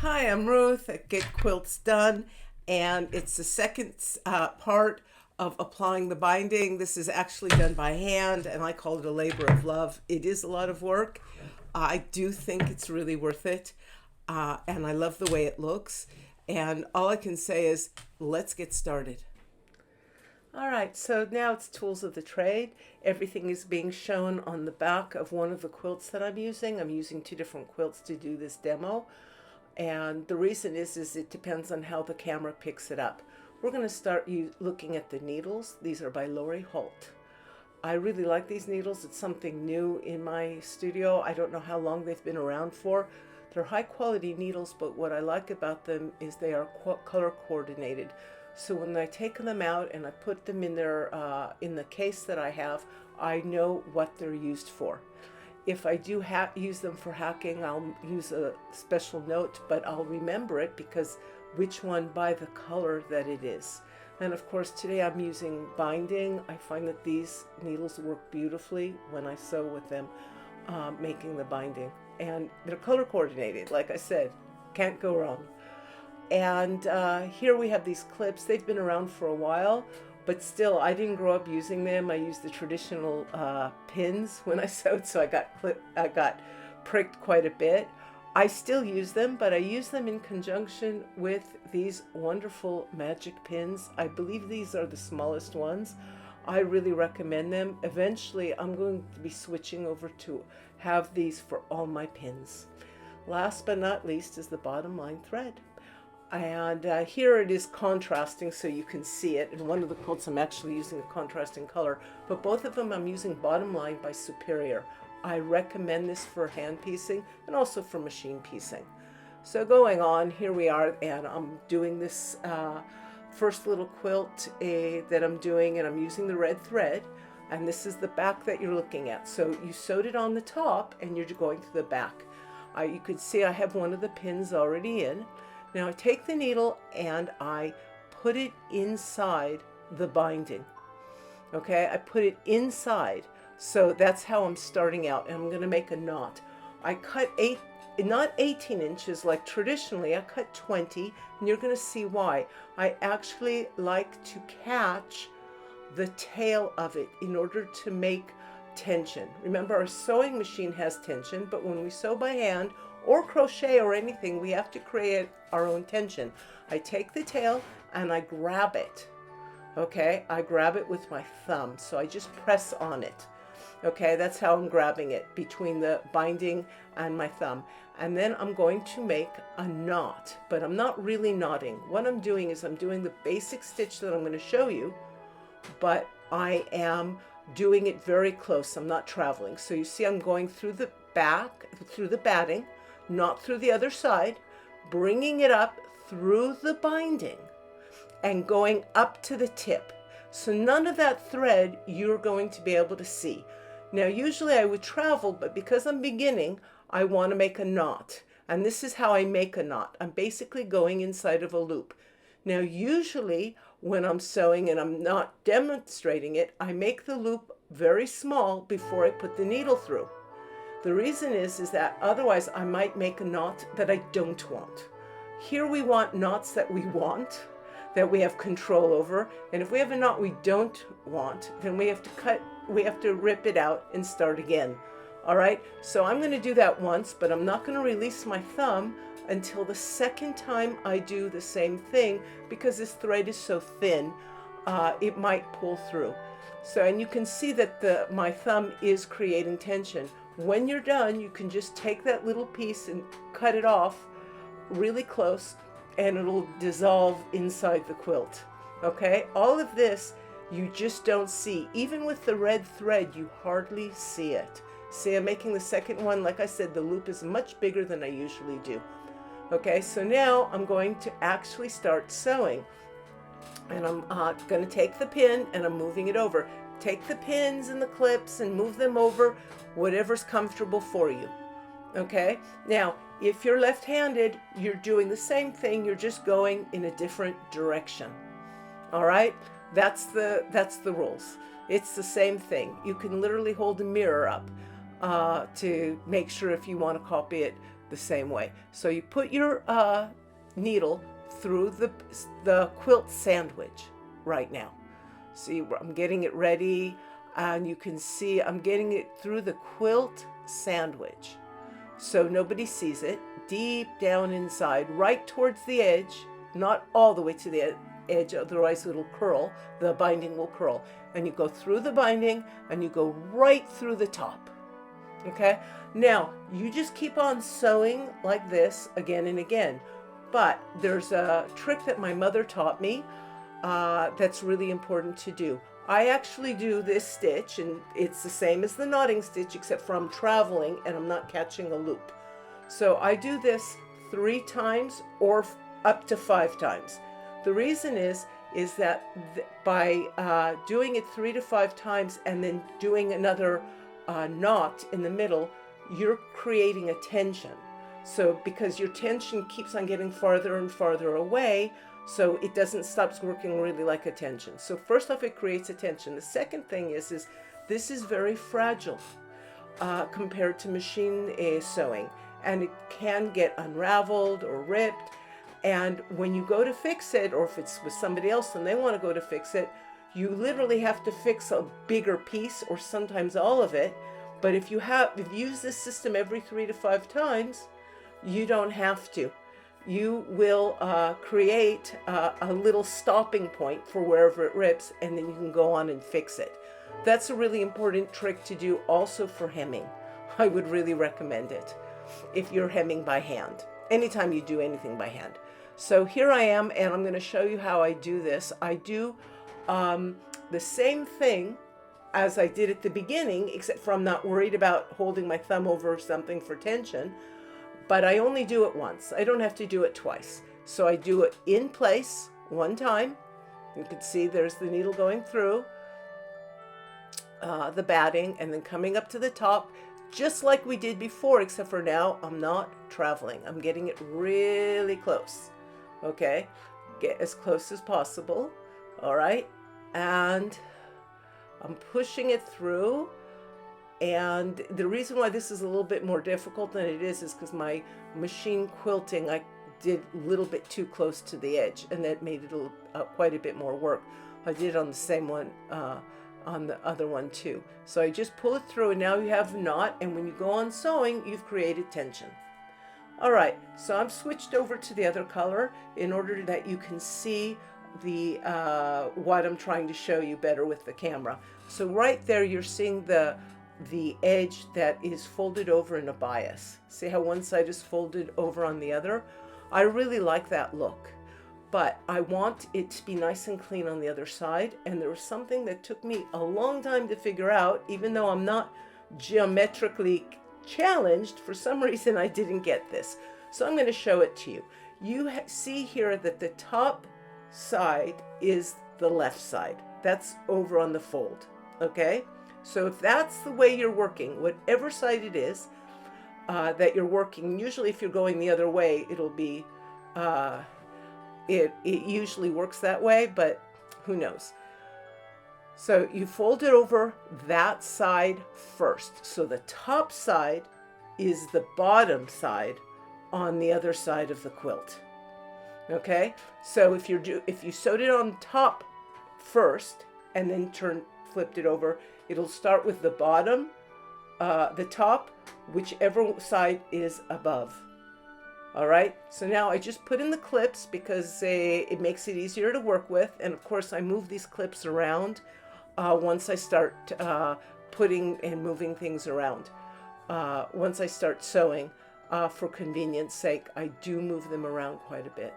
Hi, I'm Ruth at Get Quilts Done, and it's the second part of applying the binding. This is actually done by hand, and I call it a labor of love. It is a lot of work. I do think it's really worth it, and I love the way it looks. And all I can say is, let's get started. All right, so now it's tools of the trade. Everything is being shown on the back of one of the quilts that I'm using. I'm using two different quilts to do this demo. And the reason is it depends on how the camera picks it up. We're going to start looking at the needles. These are by Lori Holt. I really like these needles. It's something new in my studio. I don't know how long they've been around for. They're high quality needles, but what I like about them is they are color coordinated. So when I take them out and I put them in there in the case that I have, I know what they're used for. If I do use them for hacking, I'll use a special note, but I'll remember it because which one by the color that it is. And of course, today I'm using binding. I find that these needles work beautifully when I sew with them, making the binding. And they're color coordinated, like I said, can't go wrong. And here we have these clips. They've been around for a while, but still, I didn't grow up using them. I used the traditional pins when I sewed, so I got pricked quite a bit. I still use them, but I use them in conjunction with these wonderful magic pins. I believe these are the smallest ones. I really recommend them. Eventually, I'm going to be switching over to have these for all my pins. Last but not least is the bottom line thread. And here it is contrasting so you can see it. In one of the quilts I'm actually using a contrasting color, but both of them I'm using Bottom Line by Superior. I recommend this for hand piecing and also for machine piecing. So going on, here we are, and I'm doing this first little quilt that I'm doing, and I'm using the red thread, and this is the back that you're looking at. So you sewed it on the top and you're going to the back. You can see I have one of the pins already in. Now I take the needle and I put it inside the binding. Okay, I put it inside. So that's how I'm starting out, and I'm going to make a knot. I cut not 18 inches like traditionally, I cut 20, and you're going to see why. I actually like to catch the tail of it in order to make tension. Remember, our sewing machine has tension, but when we sew by hand or crochet or anything, we have to create our own tension. I take the tail and I grab it. Okay, I grab it with my thumb, so I just press on it. Okay, that's how I'm grabbing it, between the binding and my thumb. And then I'm going to make a knot, but I'm not really knotting. What I'm doing is I'm doing the basic stitch that I'm going to show you, but I am doing it very close. I'm not traveling. So you see I'm going through the back, through the batting, not through the other side, bringing it up through the binding and going up to the tip. So none of that thread you're going to be able to see. Now usually I would travel, but because I'm beginning, I want to make a knot. And this is how I make a knot. I'm basically going inside of a loop. Now usually when I'm sewing and I'm not demonstrating it, I make the loop very small before I put the needle through. The reason is that otherwise I might make a knot that I don't want. Here we want knots that we want, that we have control over. And if we have a knot we don't want, then we have to rip it out and start again. All right, so I'm going to do that once, but I'm not going to release my thumb until the second time I do the same thing, because this thread is so thin, it might pull through. So, and you can see that my thumb is creating tension. When you're done, you can just take that little piece and cut it off really close, and it'll dissolve inside the quilt. Okay, all of this you just don't see. Even with the red thread, you hardly see it. See, I'm making the second one. Like I said, the loop is much bigger than I usually do. Okay, so now I'm going to actually start sewing. And I'm going to take the pin and I'm moving it over. Take the pins and the clips and move them over, whatever's comfortable for you. Okay, now if you're left-handed, you're doing the same thing, you're just going in a different direction. All right, that's the rules. It's the same thing. You can literally hold a mirror up to make sure if you want to copy it the same way. So you put your needle through the quilt sandwich right now. See, I'm getting it ready, and you can see I'm getting it through the quilt sandwich. So nobody sees it, deep down inside, right towards the edge, not all the way to the edge, otherwise it'll curl, the binding will curl. And you go through the binding and you go right through the top. Okay, now you just keep on sewing like this again and again. But there's a trick that my mother taught me that's really important to do. I actually do this stitch, and it's the same as the knotting stitch, except for I'm traveling and I'm not catching a loop. So I do this 3 times or up to 5 times. The reason is that by doing it 3 to 5 times and then doing another knot in the middle, you're creating a tension. So because your tension keeps on getting farther and farther away, so it doesn't stop working really like a tension. So first off, it creates a tension. The second thing is this is very fragile compared to machine sewing, and it can get unraveled or ripped. And when you go to fix it, or if it's with somebody else and they want to go to fix it, you literally have to fix a bigger piece or sometimes all of it. But if you use this system every 3 to 5 times, you don't have to. You will create a little stopping point for wherever it rips, and then you can go on and fix it. That's a really important trick to do also for hemming. I would really recommend it if you're hemming by hand, anytime you do anything by hand. So here I am, and I'm going to show you how I do this. I do the same thing as I did at the beginning, except for I'm not worried about holding my thumb over something for tension. But I only do it once. I don't have to do it twice. So I do it in place one time. You can see there's the needle going through the batting and then coming up to the top, just like we did before, except for now I'm not traveling. I'm getting it really close. Okay, get as close as possible. All right, and I'm pushing it through. And the reason why this is a little bit more difficult than it is because my machine quilting, I did a little bit too close to the edge, and that made it quite a bit more work. I did it on the same one, on the other one too. So I just pull it through, and now you have a knot, and when you go on sewing, you've created tension. All right, so I'm switched over to the other color in order that you can see the what I'm trying to show you better with the camera. So right there, you're seeing the edge that is folded over in a bias. See how one side is folded over on the other? I really like that look, but I want it to be nice and clean on the other side. And there was something that took me a long time to figure out, even though I'm not geometrically challenged. For some reason, I didn't get this. So I'm going to show it to you. You see here that the top side is the left side. That's over on the fold, okay? So if that's the way you're working, whatever side it is that you're working, usually if you're going the other way, it'll be, it usually works that way, but who knows. So you fold it over that side first. So the top side is the bottom side on the other side of the quilt. Okay? So if you sewed it on top first and then flipped it over, it'll start with the bottom, the top, whichever side is above. All right, so now I just put in the clips because it makes it easier to work with. And of course, I move these clips around once I start putting and moving things around. Once I start sewing, for convenience sake, I do move them around quite a bit.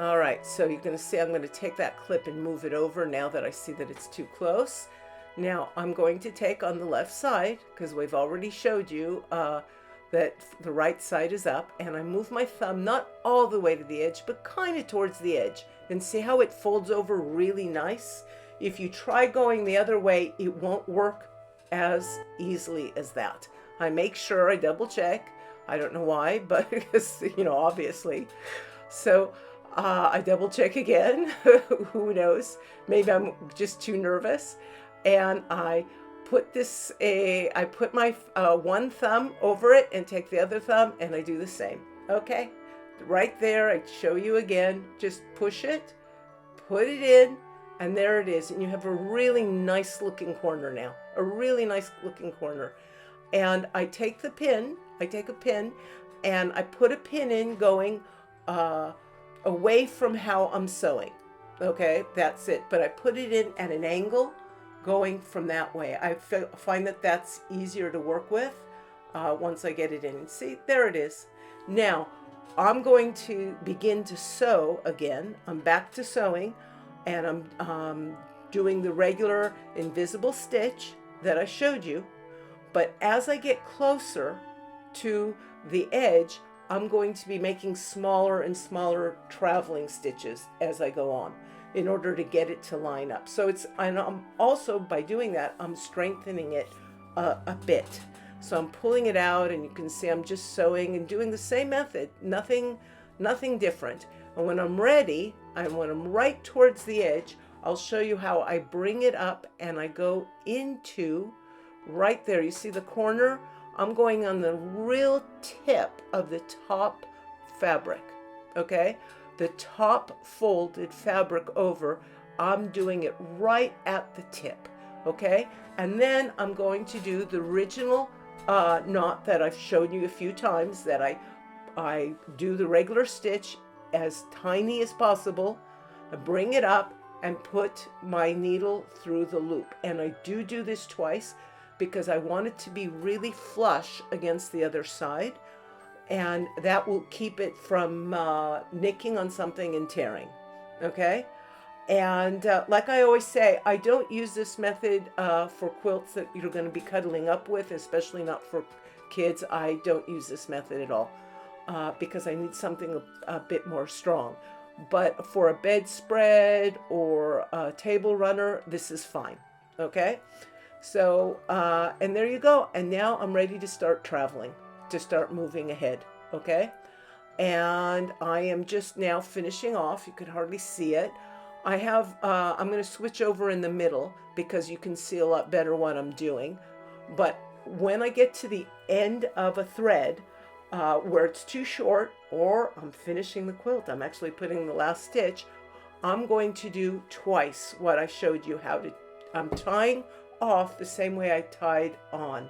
All right, so you're going to see I'm going to take that clip and move it over now that I see that it's too close. Now I'm going to take on the left side, because we've already showed you that the right side is up, and I move my thumb not all the way to the edge, but kind of towards the edge, and see how it folds over really nice? If you try going the other way, it won't work as easily as that. I make sure I double check. I don't know why, but because, obviously. So I double check again. Who knows? Maybe I'm just too nervous. And I I put my one thumb over it and take the other thumb and I do the same. Okay, right there, I show you again. Just push it, put it in, and there it is. And you have a really nice looking corner now, a really nice looking corner. And I take a pin, and I put a pin in going away from how I'm sewing. Okay, that's it. But I put it in at an angle going from that way. I find that that's easier to work with once I get it in. See, there it is. Now, I'm going to begin to sew again. I'm back to sewing, and I'm doing the regular invisible stitch that I showed you. But as I get closer to the edge, I'm going to be making smaller and smaller traveling stitches as I go on in order to get it to line up. So and I'm also, by doing that, I'm strengthening it a bit. So I'm pulling it out, and you can see I'm just sewing and doing the same method, nothing different. And when I'm ready, and when I'm right towards the edge, I'll show you how I bring it up and I go into right there. You see the corner? I'm going on the real tip of the top fabric, okay? The top folded fabric over, I'm doing it right at the tip, okay? And then I'm going to do the original knot that I've shown you a few times, that I do the regular stitch as tiny as possible. I bring it up and put my needle through the loop. And I do this twice because I want it to be really flush against the other side, and that will keep it from nicking on something and tearing, okay? And like I always say, I don't use this method for quilts that you're going to be cuddling up with, especially not for kids. I don't use this method at all because I need something a bit more strong. But for a bedspread or a table runner, this is fine, okay? So, and there you go. And now I'm ready to start traveling, to start moving ahead, okay? And I am just now finishing off. You could hardly see it. I have, I'm going to switch over in the middle because you can see a lot better what I'm doing. But when I get to the end of a thread where it's too short, or I'm finishing the quilt, I'm actually putting the last stitch, I'm going to do twice what I showed you how to. I'm tying off the same way I tied on.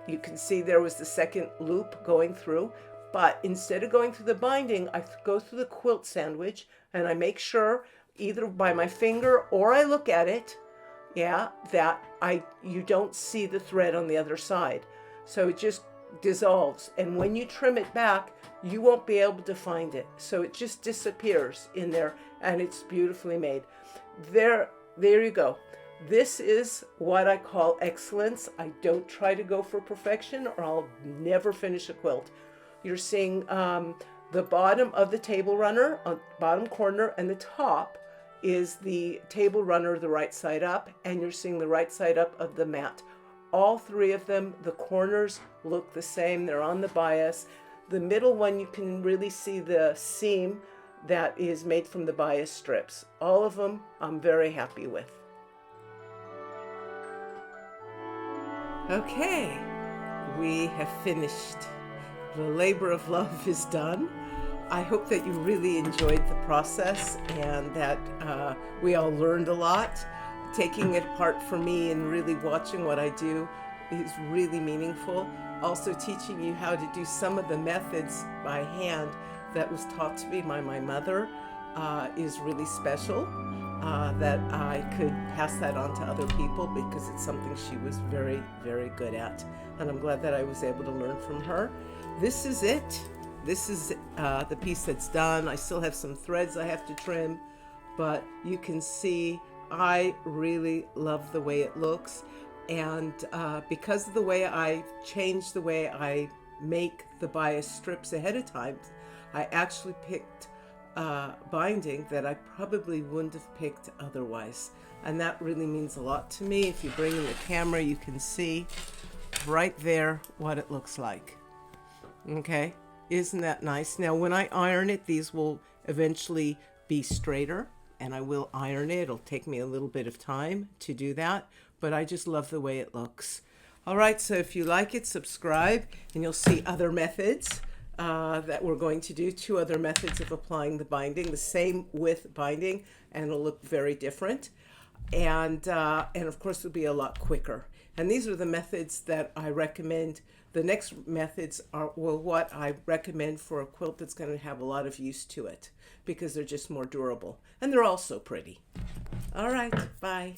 You can see there was the second loop going through, but instead of going through the binding, I go through the quilt sandwich, and I make sure either by my finger or I look at it, yeah, that you don't see the thread on the other side. So it just dissolves, and when you trim it back, you won't be able to find it. So it just disappears in there, and it's beautifully made. There you go. This is what I call excellence. I don't try to go for perfection, or I'll never finish a quilt. You're seeing the bottom of the table runner, on bottom corner, and the top is the table runner, the right side up, and you're seeing the right side up of the mat. All three of them, the corners look the same. They're on the bias. The middle one, you can really see the seam that is made from the bias strips. All of them I'm very happy with. Okay, we have finished. The labor of love is done. I hope that you really enjoyed the process, and that we all learned a lot. Taking it apart for me and really watching what I do is really meaningful. Also teaching you how to do some of the methods by hand that was taught to me by my mother is really special. That I could pass that on to other people because it's something she was very, very good at. And I'm glad that I was able to learn from her. This is it. This is the piece that's done. I still have some threads I have to trim, but you can see I really love the way it looks. And because of the way I changed the way I make the bias strips ahead of time, I actually picked binding that I probably wouldn't have picked otherwise. And that really means a lot to me. If you bring in the camera, you can see right there what it looks like. Okay, isn't that nice? Now when I iron it, these will eventually be straighter, and I will iron it. It'll take me a little bit of time to do that, but I just love the way it looks. All right, so if you like it, subscribe, and you'll see other methods that we're going to do. 2 other methods of applying the binding, the same width binding, and it'll look very different. And of course, it'll be a lot quicker. And these are the methods that I recommend. The next methods are, well, what I recommend for a quilt that's going to have a lot of use to it, because they're just more durable. And they're also pretty. All right, bye.